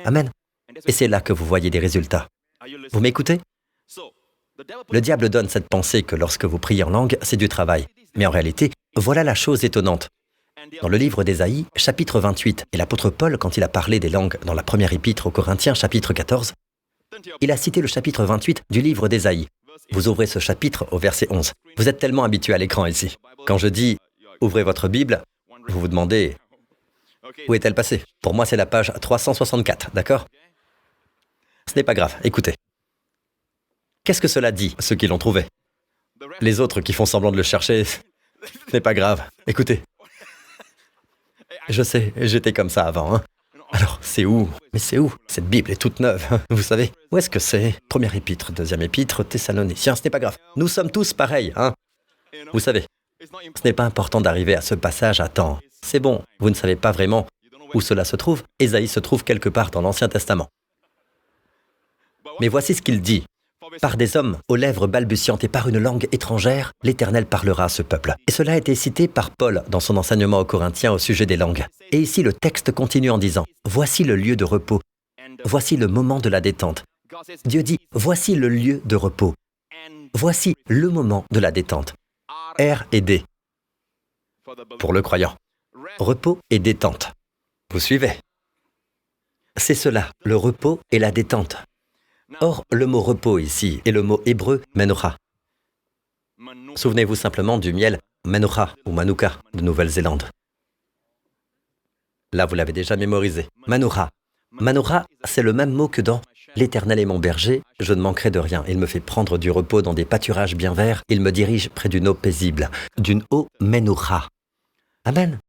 Amen. Et c'est là que vous voyez des résultats. Vous m'écoutez? Le diable donne cette pensée que lorsque vous priez en langue, c'est du travail. Mais en réalité, voilà la chose étonnante. Dans le livre d'Ésaïe, chapitre 28, et l'apôtre Paul, quand il a parlé des langues dans la première épître aux Corinthiens, chapitre 14, il a cité le chapitre 28 du livre d'Ésaïe. Vous ouvrez ce chapitre au verset 11. Vous êtes tellement habitué à l'écran ici. Quand je dis « Ouvrez votre Bible », vous vous demandez « Où est-elle passée ?» Pour moi, c'est la page 364, d'accord? Ce n'est pas grave, écoutez. Qu'est-ce que cela dit, ceux qui l'ont trouvé? Les autres qui font semblant de le chercher, ce n'est pas grave, écoutez. Je sais, j'étais comme ça avant, hein. Alors, c'est où? Mais c'est où? Cette Bible est toute neuve, vous savez. Où est-ce que c'est? Première épître, deuxième épître, Thessaloniciens, ce n'est pas grave. Nous sommes tous pareils, hein. Vous savez, ce n'est pas important d'arriver à ce passage à temps. C'est bon, vous ne savez pas vraiment où cela se trouve. Ésaïe se trouve quelque part dans l'Ancien Testament. Mais voici ce qu'il dit. Par des hommes aux lèvres balbutiantes et par une langue étrangère, l'Éternel parlera à ce peuple. Et cela a été cité par Paul dans son enseignement aux Corinthiens au sujet des langues. Et ici, le texte continue en disant « Voici le lieu de repos. Voici le moment de la détente. » Dieu dit « Voici le lieu de repos. Voici le moment de la détente. » R et D. Pour le croyant. Repos et détente. Vous suivez? C'est cela, le repos et la détente. Or, le mot repos ici est le mot hébreu menorah. Souvenez-vous simplement du miel menorah ou manuka de Nouvelle-Zélande. Là, vous l'avez déjà mémorisé. Menorah. Menorah, c'est le même mot que dans « L'Éternel est mon berger, je ne manquerai de rien. Il me fait prendre du repos dans des pâturages bien verts. Il me dirige près d'une eau paisible. » D'une eau menorah. Amen.